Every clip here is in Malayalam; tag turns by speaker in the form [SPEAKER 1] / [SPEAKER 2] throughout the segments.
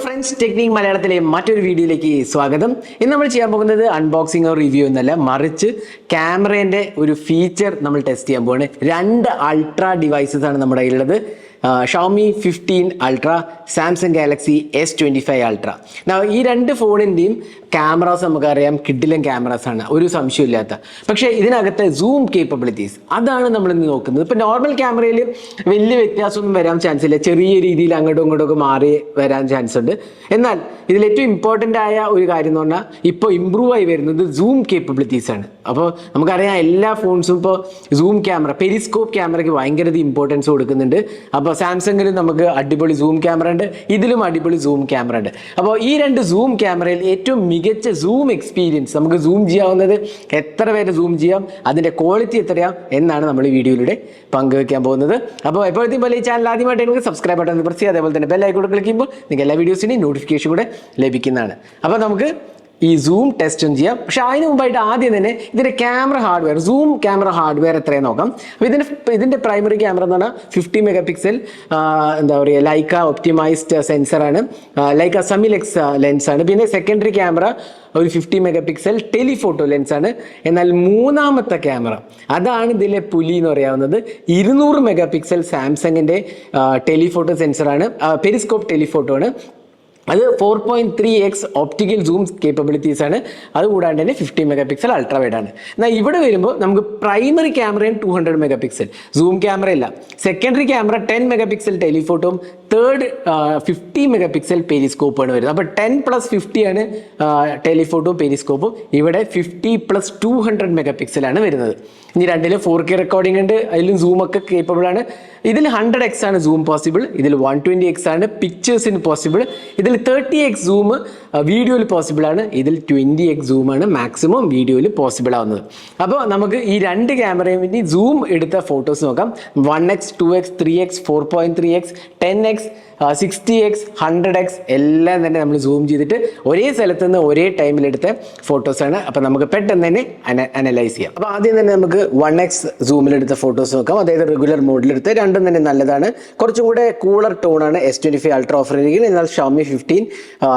[SPEAKER 1] ഫ്രണ്ട്സ് ടെക്നിക് മലയാളത്തിലെ മറ്റൊരു വീഡിയോയിലേക്ക് സ്വാഗതം. ഇന്ന് നമ്മൾ ചെയ്യാൻ പോകുന്നത് അൺബോക്സിംഗോ റിവ്യൂ എന്നല്ല, മറിച്ച് ക്യാമറേൻ്റെ ഒരു ഫീച്ചർ നമ്മൾ ടെസ്റ്റ് ചെയ്യാൻ പോവാണ്. രണ്ട് അൾട്രാ ഡിവൈസസ് ആണ് നമ്മുടെ കയ്യിലുള്ളത്. Xiaomi 15 ultra, Samsung Galaxy S25 ultra. ഈ രണ്ട് ഫോണിൻ്റെയും ക്യാമറാസ് നമുക്കറിയാം കിഡിലൻ ക്യാമറാസ് ആണ്, ഒരു സംശയമില്ലാത്ത. പക്ഷേ ഇതിനകത്ത് സൂം കേപ്പബിലിറ്റീസ് അതാണ് നമ്മൾ ഇന്ന് നോക്കുന്നത്. ഇപ്പം നോർമൽ ക്യാമറയിൽ വലിയ വ്യത്യാസമൊന്നും വരാൻ ചാൻസ് ഇല്ല, ചെറിയ രീതിയിൽ അങ്ങോട്ടും ഇങ്ങോട്ടും മാറി വരാൻ ചാൻസ് ഉണ്ട്. എന്നാൽ ഇതിൽ ഏറ്റവും ഇമ്പോർട്ടൻ്റ് ആയ ഒരു കാര്യം എന്ന് പറഞ്ഞാൽ ഇപ്പോൾ ഇമ്പ്രൂവ് ആയി വരുന്നത് സൂം കേപ്പബിലിറ്റീസ് ആണ്. അപ്പോൾ നമുക്കറിയാം എല്ലാ ഫോൺസും ഇപ്പോൾ സൂം ക്യാമറ, പെരിസ്കോപ്പ് ക്യാമറയ്ക്ക് ഭയങ്കര ഇമ്പോർട്ടൻസ് കൊടുക്കുന്നുണ്ട്. അപ്പോൾ സാംസങ്ങിൽ നമുക്ക് അടിപൊളി സൂം ക്യാമറ ഉണ്ട്, ഇതിലും അടിപൊളി സൂം ക്യാമറ ഉണ്ട്. അപ്പോൾ ഈ രണ്ട് സൂം ക്യാമറയിൽ ഏറ്റവും മികച്ച സൂം എക്സ്പീരിയൻസ്, നമുക്ക് സൂം ചെയ്യാവുന്നത് എത്ര പേര് സൂം ചെയ്യാം, അതിൻ്റെ ക്വാളിറ്റി എത്രയാ എന്നാണ് നമ്മൾ ഈ വീഡിയോയിലൂടെ പങ്കുവെക്കാൻ പോകുന്നത്. അപ്പോൾ എപ്പോഴത്തെയും പോലെ ഈ ചാനൽ ആദ്യമായിട്ട് നിങ്ങൾക്ക് സബ്സ്ക്രൈബ് ബട്ടൺ പ്രസ് ചെയ്യുക, അതേപോലെ തന്നെ ബെൽ ഐക്കൺ ക്ലിക്ക് ചെയ്യുമ്പോൾ നിങ്ങൾക്ക് എല്ലാ വീഡിയോസിൻ്റെയും നോട്ടിഫിക്കേഷൻ കൂടെ ലഭിക്കുന്നതാണ്. അപ്പോൾ നമുക്ക് ഈ സൂം ടെസ്റ്റും ചെയ്യാം. പക്ഷെ അതിന് മുമ്പായിട്ട് ആദ്യം തന്നെ ഇതിൻ്റെ camera hardware, zoom camera hardware എത്രയും നോക്കാം. അപ്പോൾ ഇതിൻ്റെ പ്രൈമറി ക്യാമറ എന്ന് പറഞ്ഞാൽ 50 മെഗാ പിക്സൽ എന്താ പറയുക ലൈക്ക ഒപ്റ്റിമൈസ്ഡ് സെൻസറാണ്, ലൈക്ക സമിലെക്സ് ലെൻസാണ്. പിന്നെ സെക്കൻഡറി ക്യാമറ ഒരു 50 മെഗാ പിക്സൽ ടെലിഫോട്ടോ ലെൻസാണ്. എന്നാൽ മൂന്നാമത്തെ ക്യാമറ, അതാണ് ഇതിലെ പുലി എന്ന് പറയാവുന്നത്, 200 മെഗാ പിക്സൽ സാംസങ്ങിൻ്റെ ടെലിഫോട്ടോ സെൻസറാണ്, പെരിസ്കോപ്പ് ടെലിഫോട്ടോ ആണ്. അത് 4.3x ഒപ്റ്റിക്കൽ സൂം കേപ്പബിലിറ്റീസ് ആണ്. അതുകൂടാണ്ട് തന്നെ 50 മെഗാ പിക്സൽ അൾട്രാ വൈഡ് ആണ്. എന്നാൽ ഇവിടെ വരുമ്പോൾ നമുക്ക് പ്രൈമറി ക്യാമറയും 200 മെഗാ പിക്സൽ സൂം ക്യാമറ ഇല്ല, സെക്കൻഡറി ക്യാമറ 10 മെഗാ പിക്സൽ ടെലിഫോട്ടോയും തേർഡ് 50 മെഗാ പിക്സൽ പെരിസ്കോപ്പാണ് വരുന്നത്. അപ്പോൾ 10+50 ആണ് ടെലിഫോട്ടോയും പെരിസ്കോപ്പും. ഇവിടെ 50+200 മെഗാ പിക്സലാണ് വരുന്നത്. ഇനി രണ്ടിലും 4K റെക്കോർഡിംഗ് ഉണ്ട്, അതിലും സൂമൊക്കെ കേപ്പബിൾ ആണ്. ഇതിൽ 100x ആണ് സൂം പോസിബിൾ, ഇതിൽ 120x ആണ് പിക്ചേഴ്സിന് പോസിബിൾ, ഇതിൽ 30x സൂം വീഡിയോയിൽ പോസിബിൾ ആണ്, ഇതിൽ 20x സൂമാണ് മാക്സിമം വീഡിയോയിൽ പോസിബിൾ ആവുന്നത്. അപ്പോൾ നമുക്ക് ഈ രണ്ട് ക്യാമറയും വേണ്ടി സൂം എടുത്ത ഫോട്ടോസ് നോക്കാം. 1x 2x 3x 4.3x 10x 60x 100x എല്ലാം തന്നെ നമ്മൾ സൂം ചെയ്തിട്ട് ഒരേ സ്ഥലത്ത് നിന്ന് ഒരേ ടൈമിലെടുത്ത ഫോട്ടോസാണ്. അപ്പോൾ നമുക്ക് പെട്ടെന്ന് തന്നെ അനലൈസ് ചെയ്യാം. അപ്പോൾ ആദ്യം തന്നെ നമുക്ക് 1x സൂമിലെടുത്ത ഫോട്ടോസ് നോക്കാം. അതായത് റെഗുലർ മോഡിലെടുത്ത് രണ്ടും തന്നെ നല്ലതാണ്. കുറച്ചും കൂടെ കൂളർ ടോണാണ് S25 അൾട്രാ ഓഫർ ചെയ്തിരിക്കുന്നത്. എന്നാൽ ഷവോമി 15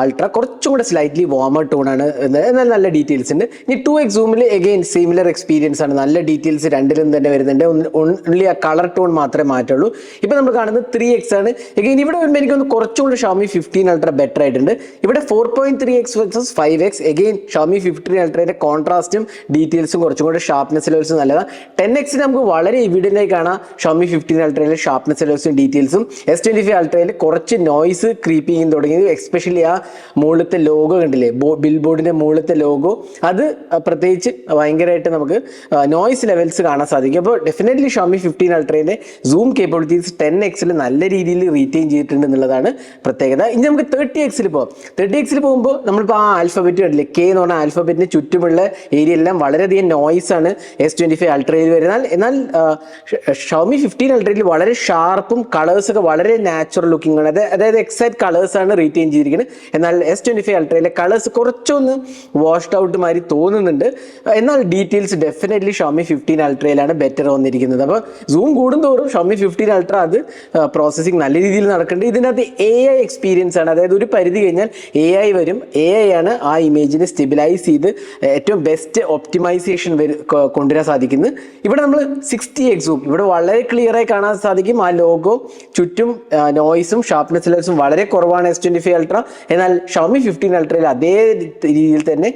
[SPEAKER 1] അൾട്രാ കുറച്ചും കൂടെ സ്ലൈറ്റ്ലി വാമർ ടോണാണ്, എന്നാൽ നല്ല ഡീറ്റെയിൽസ് ഉണ്ട്. ഇനി 2x സൂമിൽ എഗെയിൻ സിമിലർ എക്സ്പീരിയൻസ് ആണ്, നല്ല ഡീറ്റെയിൽസ് രണ്ടിലും തന്നെ വരുന്നുണ്ട്. ഓൺലി ആ കളർ ടോൺ മാത്രമേ മാറ്റുള്ളൂ. ഇപ്പോൾ നമ്മൾ കാണുന്നത് 3x ആണ്. എഗെയിൻ ഇവിടെ എനിക്കൊന്ന് കുറച്ചുകൂടി ഷവോമി 15 അൾട്രാ ബെറ്റർ ആയിട്ടുണ്ട്. ഇവിടെ 4.3x versus 5x. Again Xiaomi 15 അൾട്രയുടെ കോൺട്രാസ്റ്റും ഡീറ്റെയിൽസും കുറച്ചും കൂടി ഷാർപ്നെസ് ലെവൽസും നല്ലതാണ്. 10x നമുക്ക് വളരെ എവിഡൻ്റ് ആയി കാണാം ഷവോമി 15 അൾട്രയിലെ ഷാർപ്നെസ് ലെവൽസും ഡീറ്റെയിൽസും. S25 അൾട്രയിൽ കുറച്ച് നോയ്സ് ക്രീപ്പ് ചെയ്യാൻ തുടങ്ങിയത്, എസ്പെഷ്യലി ആ മുകളിലത്തെ ലോഗോ കണ്ടില്ലേ, ബിൽ ബോർഡിൻ്റെ മുകളിലത്തെ ലോഗോ, അത് പ്രത്യേകിച്ച് ഭയങ്കരമായിട്ട് നമുക്ക് നോയ്സ് ലെവൽസ് കാണാൻ സാധിക്കും. അപ്പോൾ ഡെഫിനറ്റ്ലി ഷവോമി 15 അൾട്രയുടെ സൂം കേപ്പബിലിറ്റീസ് 10xൽ നല്ല രീതിയിൽ റീറ്റെയിൻ ചെയ്തിട്ടുണ്ട് എന്നുള്ളതാണ് പ്രത്യേകത. ഇനി നമുക്ക് 30xൽ പോകാം. 30xൽ പോകുമ്പോൾ നമ്മളിപ്പോൾ ആ ആൽഫബറ്റ് കണ്ടില്ലേ, K എന്ന് പറഞ്ഞ ആൽഫബറ്റിന് ചുറ്റുമുള്ള ഏരിയ എല്ലാം വളരെയധികം നോയ്സ് ആണ് S25 അൾട്രയിൽ വരുന്നത്. എന്നാൽ ഷവോമി 15 അൾട്രയിൽ വളരെ ഷാർപ്പും കളേഴ്സൊക്കെ വളരെ നാച്ചുറൽ ലുക്കിംഗ് ആണ്, അതായത് എക്സാക്ട് കളേഴ്സാണ് റീറ്റെയിൻ ചെയ്തിരിക്കുന്നത്. എന്നാൽ S25 അൾട്രയിലെ കളേഴ്സ് കുറച്ചൊന്ന് വാഷ്ഡ് ഔട്ട് മാതിരി തോന്നുന്നുണ്ട്. എന്നാൽ ഡീറ്റെയിൽസ് ഡെഫിനറ്റ്ലി ഷവോമി 15 അൾട്രയിലാണ് ബെറ്റർ വന്നിരിക്കുന്നത്. അപ്പോൾ സൂം കൂടുന്തോറും ഷവോമി 15 അൾട്ര അത് പ്രോസസ്സിംഗ് നല്ല രീതിയിൽ നടക്കുന്നുണ്ട്. ഇതിനകത്ത് AI എക്സ്പീരിയൻസ് ആണ്, അതായത് ഒരു പരിധി കഴിഞ്ഞാൽ AI വരും. AI ആണ് ആ ഇമേജിനെ സ്റ്റെബിലൈസ് ചെയ്ത് ഏറ്റവും ബെസ്റ്റ് ഒപ്റ്റിമൈസേഷൻ കൊണ്ടുവരാൻ സാധിക്കുന്നത്. ഇവിടെ നമ്മൾ 60x സൂം ഇവിടെ വളരെ ക്ലിയർ ആയി കാണാൻ സാധിക്കും. ആ ലോഗോ ചുറ്റും നോയ്സും ഷാർപ്നെസ് ലെവൽസും വളരെ കുറവാണ് S25 അൾട്ര. എന്നാൽ ഷവോമി 15 അൾട്രയിൽ അതേ രീതിയിൽ തന്നെ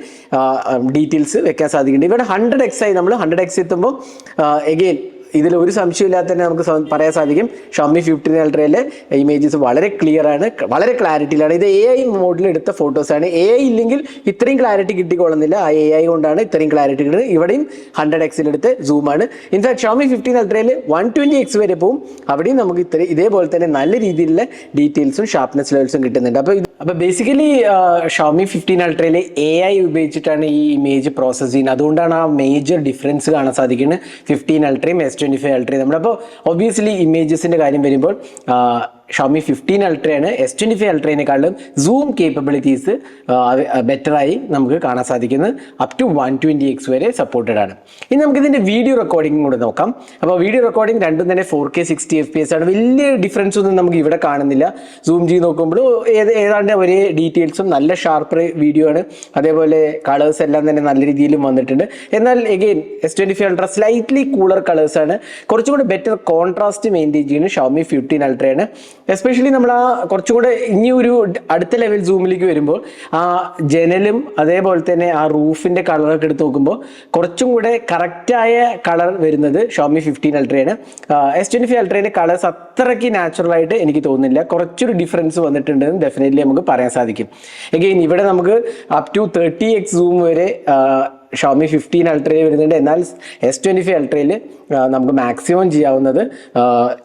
[SPEAKER 1] ഡീറ്റെയിൽസ് വെക്കാൻ സാധിക്കുന്നുണ്ട്. ഇവിടെ 100x ആയി നമ്മൾ 100x എത്തുമ്പോൾ എഗെയിൻ ഇതിൽ ഒരു സംശയമില്ലാതെ തന്നെ നമുക്ക് പറയാൻ സാധിക്കും ഷവോമി 15 അൾട്രയിലെ ഇമേജസ് വളരെ ക്ലിയർ ആണ്, വളരെ ക്ലാരിറ്റിയിലാണ്. ഇത് AI മോഡിൽ എടുത്ത ഫോട്ടോസാണ്. AI ഇല്ലെങ്കിൽ ഇത്രയും ക്ലാരിറ്റി കിട്ടിക്കൊള്ളുന്നില്ല, ആ AI കൊണ്ടാണ് ഇത്രയും ക്ലാരിറ്റി കിട്ടുന്നത്. ഇവിടെയും 100xൽ എടുത്ത് സൂമാണ്. ഇൻഫാക്ട് ഷവോമി 15 അൾട്രയിൽ 120x വരെ പോവും. അവിടെയും നമുക്ക് ഇതേപോലെ തന്നെ നല്ല രീതിയിലുള്ള ഡീറ്റെയിൽസും ഷാർപ്നെസ് ലെവൽസും കിട്ടുന്നുണ്ട്. അപ്പോൾ ബേസിക്കലി ഷവോമി 15 അൾട്രയിൽ AI ഉപയോഗിച്ചിട്ടാണ് ഈ ഇമേജ് പ്രോസസ്സ് ചെയ്യുന്നത്. അതുകൊണ്ടാണ് ആ മേജർ ഡിഫറൻസ് കാണാൻ സാധിക്കുന്നത് 15 അൾട്രയും S25 അൾട്രയും നമ്മൾ. അപ്പോൾ ഒബ്വിയസ്ലി ഇമേജസിൻ്റെ കാര്യം വരുമ്പോൾ ഷോമി 15 അൾട്രയാണ് S25 അൾട്രേനേക്കാളും സൂം കേപ്പബിലിറ്റീസ് ബെറ്ററായി നമുക്ക് കാണാൻ സാധിക്കുന്നത്. അപ് ടു 120x വരെ സപ്പോർട്ടഡ് ആണ്. ഇനി നമുക്ക് ഇതിന്റെ വീഡിയോ റെക്കോർഡിംഗ് കൂടെ നോക്കാം. അപ്പോൾ വീഡിയോ റെക്കോർഡിംഗ് രണ്ടും തന്നെ 4K 60 FPS ആണ്. വലിയ ഡിഫറൻസ് ഒന്നും നമുക്ക് ഇവിടെ കാണുന്നില്ല. സൂം ചെയ്ത് നോക്കുമ്പോൾ ഏതാണ്ട് ഒരേ ഡീറ്റെയിൽസും നല്ല ഷാർപ്പ് വീഡിയോ ആണ്. അതേപോലെ കളേഴ്സ് എല്ലാം തന്നെ നല്ല രീതിയിലും വന്നിട്ടുണ്ട്. എന്നാൽ again S25 ultra slightly cooler colours ആണ്. കുറച്ചും കൂടെ ബെറ്റർ കോൺട്രാസ്റ്റ് മെയിൻറ്റെയിൻ ചെയ്യുന്നത് ഷോമി 15 അൾട്രയാണ്. എസ്പെഷ്യലി നമ്മൾ കുറച്ചും കൂടെ ഇനി ഒരു അടുത്ത ലെവൽ സൂമിലേക്ക് വരുമ്പോൾ ആ ജനലും അതേപോലെ തന്നെ ആ റൂഫിന്റെ കളറൊക്കെ എടുത്ത് നോക്കുമ്പോൾ കുറച്ചും കൂടെ കറക്റ്റായ കളർ വരുന്നത് ഷോമി 15 അൾട്രയാണ്. S25 അൾട്രേന്റെ കളേഴ്സ് അത്രയ്ക്ക് നാച്ചുറൽ ആയിട്ട് എനിക്ക് തോന്നുന്നില്ല. കുറച്ചൊരു ഡിഫറൻസ് വന്നിട്ടുണ്ടെന്ന് ഡെഫിനറ്റ്ലി നമുക്ക് പറയാൻ സാധിക്കും. എഗെയിൻ ഇവിടെ നമുക്ക് അപ് ടു 30x സൂം വരെ ഷോമി 15 അൾട്രയിൽ വരുന്നുണ്ട്. എന്നാൽ S25 അൾട്രയിൽ നമുക്ക് മാക്സിമം ചെയ്യാവുന്നത്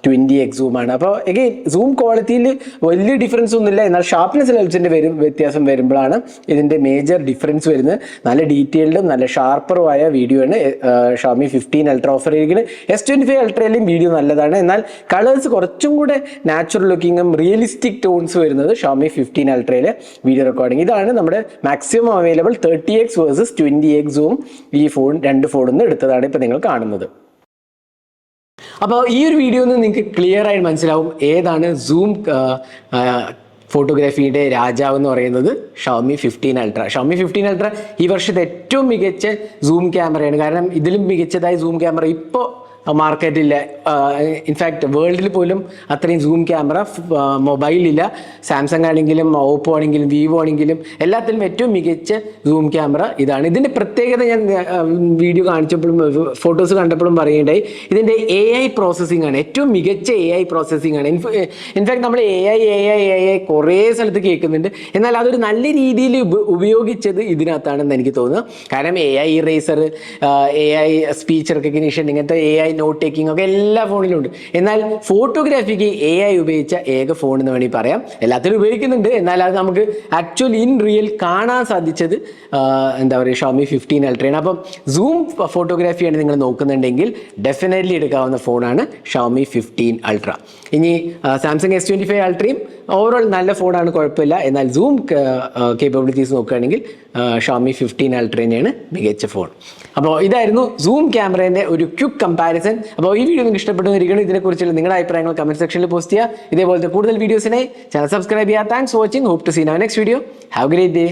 [SPEAKER 1] 20x സൂമാണ്. അപ്പോൾ എഗെയിൻ സൂം ക്വാളിറ്റിയിൽ വലിയ ഡിഫറൻസ് ഒന്നുമില്ല. എന്നാൽ ഷാർപ്നെസ് ലെവൽസിൻ്റെ വ്യത്യാസം വരുമ്പോഴാണ് ഇതിൻ്റെ മേജർ ഡിഫറൻസ് വരുന്നത്. നല്ല ഡീറ്റെയിൽഡും നല്ല ഷാർപ്പറുമായ വീഡിയോ ആണ് ഷോമി 15 അൾട്ര ഓഫർ ചെയ്തിരിക്കുന്നത്. S25 അൾട്രയിലും വീഡിയോ നല്ലതാണ്. എന്നാൽ കളേഴ്സ് കുറച്ചും കൂടെ നാച്ചുറൽ ലുക്കിങ്ങും റിയലിസ്റ്റിക് ടോൺസ് വരുന്നത് ഷോമി 15 അൾട്രയിലെ വീഡിയോ റെക്കോർഡിംഗ്. ഇതാണ് നമ്മുടെ maximum available 30x versus 20x zoom. ഈ രണ്ട് ഫോണിൽ നിന്ന് എടുത്തതാണ് ഇപ്പോൾ നിങ്ങൾ കാണുന്നത്. അപ്പോൾ ഈ ഒരു വീഡിയോ നിങ്ങൾക്ക് ക്ലിയർ ആയിട്ട് മനസ്സിലാവും ഏതാണ് സൂം ഫോട്ടോഗ്രാഫിയുടെ രാജാവ് എന്ന് പറയുന്നത് ഷോമി 15 അൾട്ര. ഷോമി 15 അൾട്ര ഈ വർഷത്തെ ഏറ്റവും മികച്ച സൂം ക്യാമറയാണ്. കാരണം ഇതിലും മികച്ചതായ സൂം ക്യാമറ ഇപ്പോൾ മാർക്കറ്റില്ല. ഇൻഫാക്ട് വേൾഡിൽ പോലും അത്രയും സൂം ക്യാമറ മൊബൈലില്ല. സാംസങ് ആണെങ്കിലും ഓപ്പോ ആണെങ്കിലും വിവോ ആണെങ്കിലും എല്ലാത്തിലും ഏറ്റവും മികച്ച സൂം ക്യാമറ ഇതാണ്. ഇതിൻ്റെ പ്രത്യേകത ഞാൻ വീഡിയോ കാണിച്ചപ്പോഴും ഫോട്ടോസ് കണ്ടപ്പോഴും പറയുകയുണ്ടായി. ഇതിൻ്റെ AI പ്രോസസ്സിംഗ് ആണ്. ഏറ്റവും മികച്ച AI പ്രോസസ്സിംഗ് ആണ്. ഇൻഫാക്ട് നമ്മൾ AI കുറേ സ്ഥലത്ത് കേൾക്കുന്നുണ്ട്. എന്നാൽ അതൊരു നല്ല രീതിയിൽ ഉപയോഗിച്ചത് ഇതിനകത്താണെന്ന് എനിക്ക് തോന്നുന്നു. കാരണം AI eraser, AI speech recognition, ഇങ്ങനത്തെ AI നോട്ട് ടേക്കിംഗ് ഒക്കെ എല്ലാ ഫോണിലും ഉണ്ട്. എന്നാൽ ഫോട്ടോഗ്രാഫിക്ക് AI ഉപയോഗിച്ച ഏക ഫോൺ എന്ന് വേണമെങ്കിൽ പറയാം. എല്ലാത്തിലും ഉപയോഗിക്കുന്നുണ്ട്. എന്നാൽ അത് നമുക്ക് ആക്ച്വലി ഇൻ റിയൽ കാണാൻ സാധിച്ചത് എന്താ പറയുക ഷോമി 15 അൾട്രയാണ്. അപ്പം സൂം ഫോട്ടോഗ്രാഫിയാണ് നിങ്ങൾ നോക്കുന്നുണ്ടെങ്കിൽ ഡെഫിനറ്റ്ലി എടുക്കാവുന്ന ഫോണാണ് ഷോമി 15 അൾട്ര. ഇനി സാംസങ് S25 അൾട്രയും ഓവറോൾ നല്ല ഫോണാണ്, കുഴപ്പമില്ല. എന്നാൽ സൂം കേപ്പബിലിറ്റീസ് നോക്കുകയാണെങ്കിൽ ഷോമി 15 അൾട്ര തന്നെയാണ് മികച്ച ഫോൺ. അപ്പോൾ ഇതായിരുന്നു സൂം ക്യാമറേൻ്റെ ഒരു ക്വിക്ക് കമ്പാരിസൺ. അപ്പോൾ ഈ വീഡിയോ നിങ്ങൾക്ക് ഇഷ്ടപ്പെട്ടിരിക്കണം. ഇതിനെക്കുറിച്ചുള്ള നിങ്ങളുടെ അഭിപ്രായങ്ങൾ കമന്റ് സെക്ഷനിൽ പോസ്റ്റ് ചെയ്യുക. ഇതേപോലത്തെ കൂടുതൽ വീഡിയോസിനെ ചാനൽ സബ്സ്ക്രൈബ് ചെയ്യുക. Thanks for watching. Hope to see next video. Have a great day.